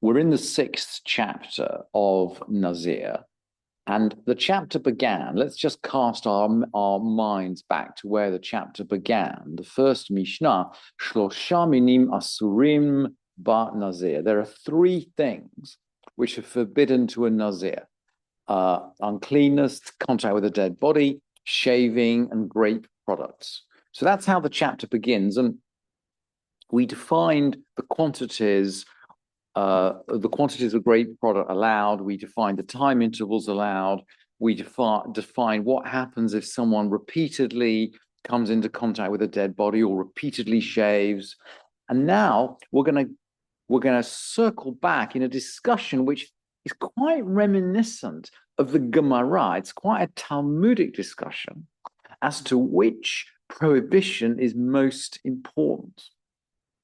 We're in the sixth chapter of Nazir, and the chapter began. Let's just cast our minds back to where the chapter began. The first Mishnah, Shlosha minim asurim ba Nazir. There are three things which are forbidden to a Nazir: uncleanness, contact with a dead body, shaving, and grape products. So that's how the chapter begins, and we defined the quantities of grape product allowed. We define the time intervals allowed. We define what happens if someone repeatedly comes into contact with a dead body or repeatedly shaves. And now we're going to circle back in a discussion which is quite reminiscent of the Gemara. It's quite a Talmudic discussion as to which prohibition is most important.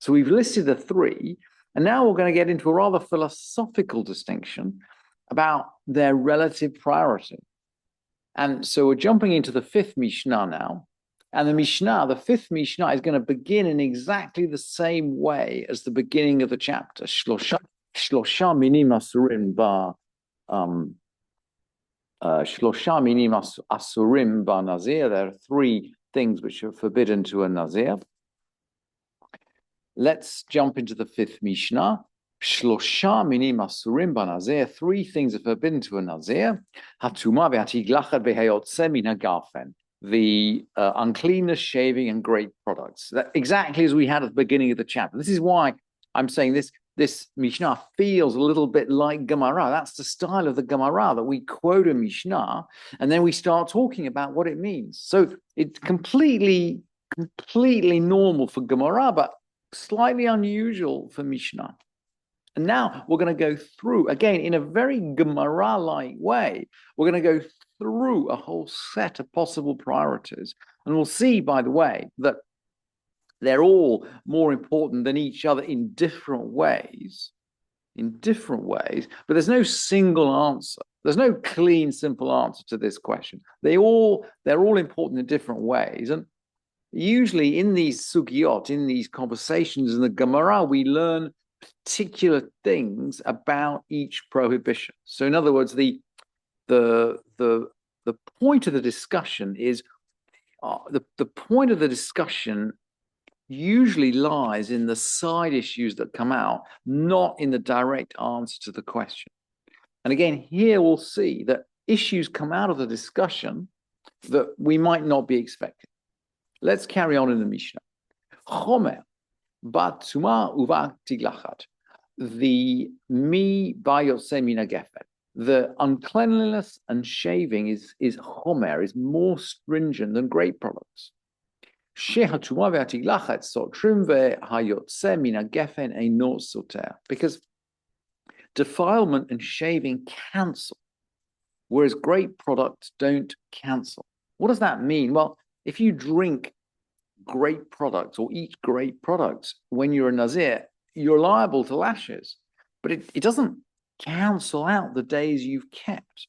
So we've listed the three, and now we're going to get into a rather philosophical distinction about their relative priority. And so we're jumping into the fifth Mishnah now. And the fifth Mishnah, is going to begin in exactly the same way as the beginning of the chapter. Shlosha minim asurim ba Shlosha minim asurim ba Nazir. There are three things which are forbidden to a Nazir. Let's jump into the fifth Mishnah. Shlosha minim asurim ba Nazir. Three things are forbidden to a Nazir. Hatuma ve'hatiglachat ve'hayotze min hagafen. The uncleanness, shaving, and grape products. That, exactly as we had at the beginning of the chapter. This is why I'm saying this Mishnah feels a little bit like Gemara. That's the style of the Gemara, that we quote a Mishnah and then we start talking about what it means. So it's completely normal for Gemara, but slightly unusual for Mishnah. And now we're going to go through, again, in a very Gemara-like way, we're going to go through a whole set of possible priorities. And we'll see, by the way, that they're all more important than each other in different ways, but there's no single answer. There's no clean, simple answer to this question. They're all important in different ways. And usually in these sugyot, in these conversations in the Gemara, we learn particular things about each prohibition. So in other words, the point of the discussion is the point of the discussion usually lies in the side issues that come out, not in the direct answer to the question. And again, here we'll see that issues come out of the discussion that we might not be expecting. Let's carry on in the Mishnah. Chomer batuma uva tiglachat. The mi bayotse mina gefen. The uncleanliness and shaving is chomer, is more stringent than grape products. Because defilement and shaving cancel, whereas grape products don't cancel. What does that mean? Well, if you drink grape products or eat grape products when you're a Nazir, you're liable to lashes, but it doesn't cancel out the days you've kept.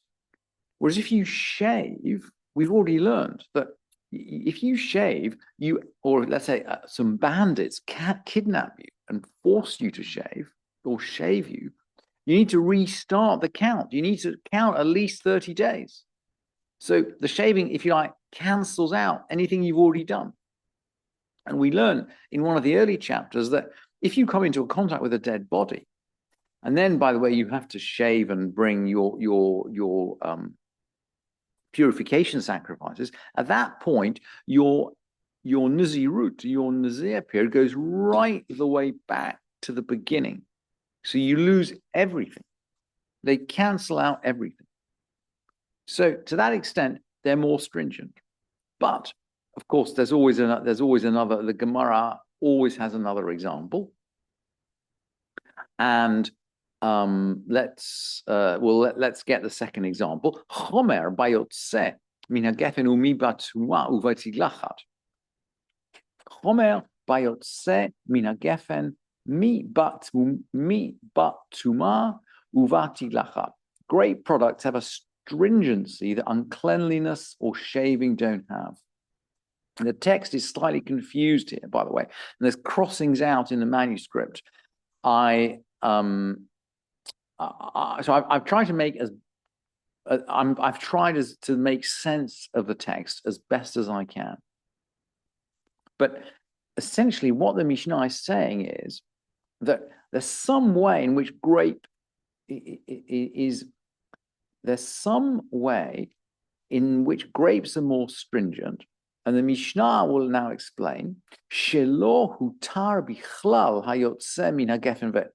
Whereas if you shave, we've already learned that if you shave, or let's say some bandits kidnap you and force you to shave or shave you, you need to restart the count. You need to count at least 30 days. So the shaving, if you like, cancels out anything you've already done. And we learn in one of the early chapters that if you come into a contact with a dead body, and then, by the way, you have to shave and bring your purification sacrifices, at that point, your Nazirut, your Nazir period, goes right the way back to the beginning. So you lose everything. They cancel out everything. So to that extent, they're more stringent. But of course, there's always another. The Gemara always has another example, and let's get the second example. Chomer bayotse min hagefen umi batuma uvatiglachat. Chomer bayotse min hagefen mi batuma uvatiglachat. Grape products have a stringency that uncleanliness or shaving don't have. The text is slightly confused here, by the way, and there's crossings out in the manuscript. I so I've tried to make I've tried to make sense of the text as best as I can. But essentially, what the Mishnah is saying is that there's some way in which grape is. There's some way in which grapes are more stringent, and the Mishnah will now explain. Shelo hutar bichlal hayotze min hagefen.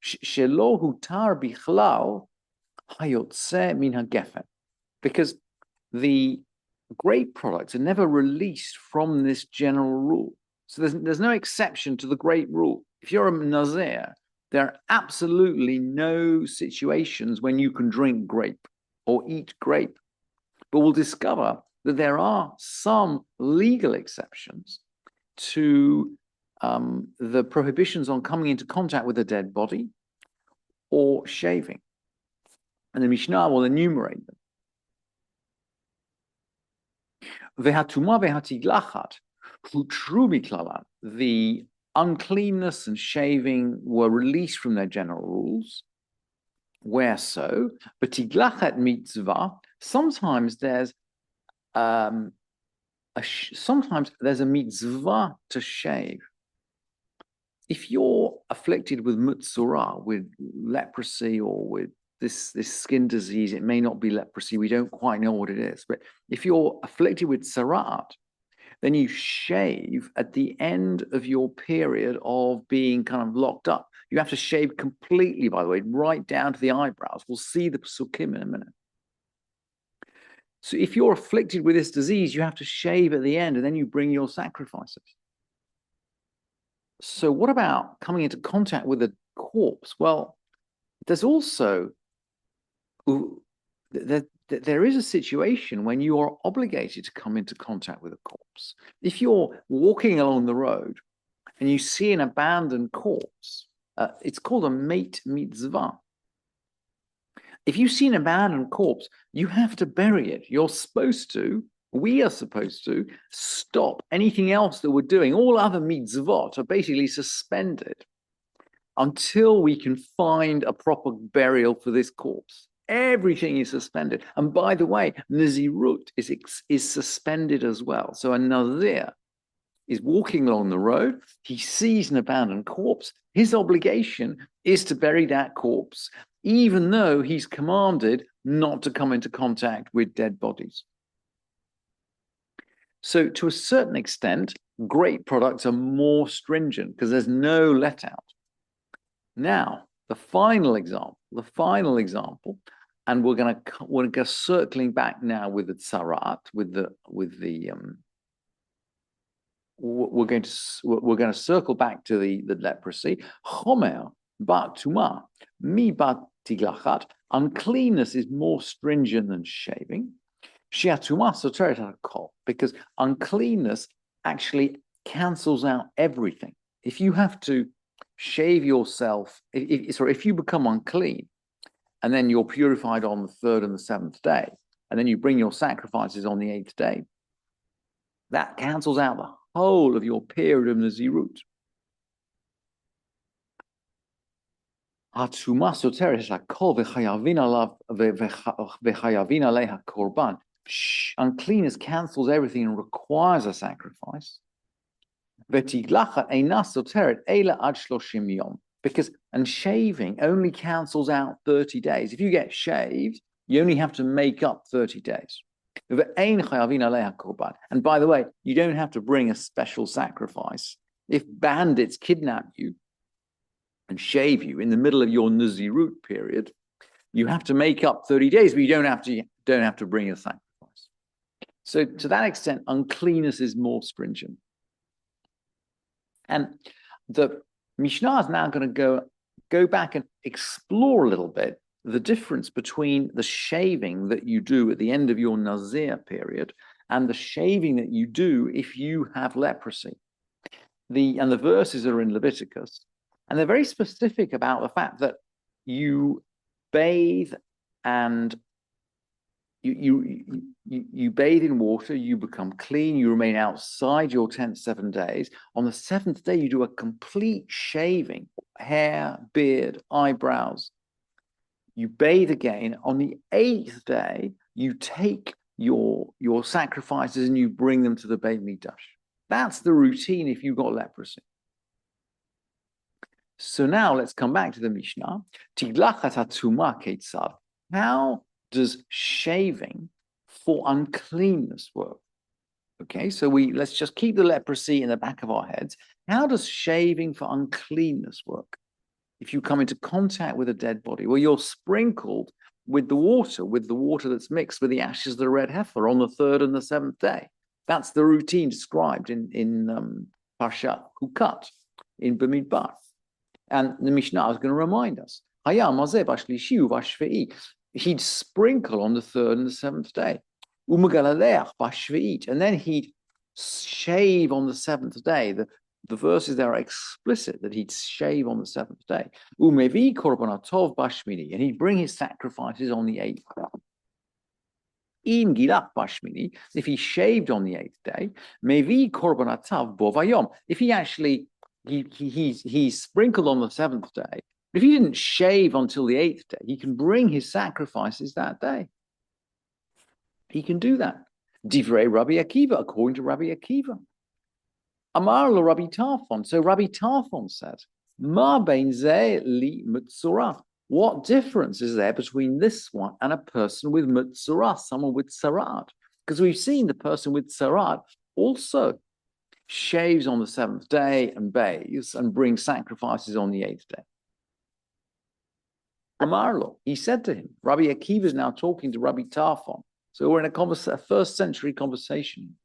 Shelo hutar bichlal hayotze min hagefen, because the grape products are never released from this general rule. So there's no exception to the grape rule. If you're a Nazir, there are absolutely no situations when you can drink grape or eat grape. But we'll discover that there are some legal exceptions to the prohibitions on coming into contact with a dead body or shaving. And the Mishnah will enumerate them. The uncleanness and shaving were released from their general rules. Where so? But tiglachat mitzvah. Sometimes there's sometimes there's a mitzvah to shave. If you're afflicted with mutzurah, with leprosy, or with this skin disease, it may not be leprosy. We don't quite know what it is. But if you're afflicted with sarat, then you shave at the end of your period of being kind of locked up. You have to shave completely, by the way, right down to the eyebrows. We'll see the psukim in a minute. So if you're afflicted with this disease, you have to shave at the end, and then you bring your sacrifices. So what about coming into contact with a corpse? Well, there's also, there is a situation when you are obligated to come into contact with a corpse. If you're walking along the road and you see an abandoned corpse, it's called a mate mitzvah. If you see an abandoned corpse, you have to bury it. We are supposed to stop anything else that we're doing. All other mitzvot are basically suspended until we can find a proper burial for this corpse. Everything is suspended. And by the way, Nazirut is suspended as well. So a Nazir is walking along the road. He sees an abandoned corpse. His obligation is to bury that corpse, even though he's commanded not to come into contact with dead bodies. So to a certain extent, grape products are more stringent because there's no let out. Now, the final example, and we're going to go circling back now with the tsarat, we're going to circle back to the leprosy. Chomer bat tuma mi bat tiglachat. Uncleanness is more stringent than shaving. Shiatuma soteret hakol, because uncleanness actually cancels out everything. If you have to shave yourself, if you become unclean, and then you're purified on the 3rd and the 7th day, and then you bring your sacrifices on the 8th day, that cancels out the whole of your period of Nazirut. Uncleanness cancels everything and requires a sacrifice. Because shaving only cancels out 30 days. If you get shaved, you only have to make up 30 days. And by the way, you don't have to bring a special sacrifice. If bandits kidnap you and shave you in the middle of your Nazirut period, you have to make up 30 days, but you don't have to bring a sacrifice. So to that extent, uncleanness is more stringent. And the Mishnah is now going to go back and explore a little bit the difference between the shaving that you do at the end of your Nazir period and the shaving that you do if you have leprosy. And the verses are in Leviticus, and they're very specific about the fact that you bathe and you bathe in water, you become clean, you remain outside your tent 7 days. On the 7th day, you do a complete shaving, hair, beard, eyebrows. you bathe again. On the 8th day, you take your sacrifices and you bring them to the Beit Mikdash. That's the routine if you've got leprosy. So now let's come back to the Mishnah. How does shaving for uncleanness work? Okay, so let's just keep the leprosy in the back of our heads. How does shaving for uncleanness work? If you come into contact with a dead body, well, you're sprinkled with the water that's mixed with the ashes of the red heifer on the 3rd and the 7th day. That's the routine described in Parshat Hukat, in Bamidbar. And the Mishnah is going to remind us, he'd sprinkle on the 3rd and the 7th day. And then he'd shave on the 7th day. The verses there are explicit that he'd shave on the 7th day. And he'd bring his sacrifices on the 8th day. If he shaved on the 8th day, if he actually he's sprinkled on the 7th day, but if he didn't shave until the 8th day, he can bring his sacrifices that day. He can do that. Divrei Rabbi Akiva, according to Rabbi Akiva. Amar lo Rabbi Tarfon. So Rabbi Tarfon said, Ma bein ze li mutzurah. What difference is there between this one and a person with mutzurah, someone with sarat? Because we've seen the person with sarat also shaves on the 7th day and bathes and brings sacrifices on the 8th day. Amar lo, he said to him, Rabbi Akiva is now talking to Rabbi Tarfon. So we're in a 1st century conversation.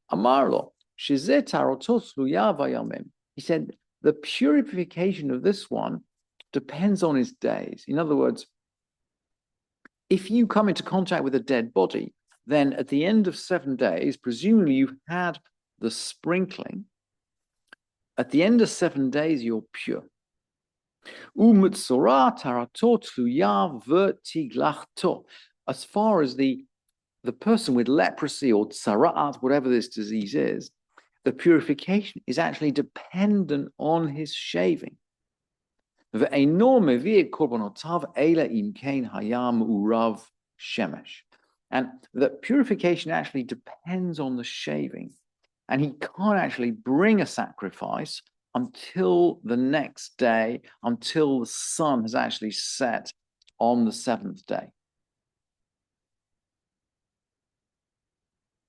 Amar lo, he said, the purification of this one depends on his days. In other words, if you come into contact with a dead body, then at the end of 7 days, presumably you've had the sprinkling. At the end of 7 days, you're pure. As far as the person with leprosy or tsarat, whatever this disease is, the purification is actually dependent on his shaving. And the purification actually depends on the shaving. And he can't actually bring a sacrifice until the next day, until the sun has actually set on the 7th day.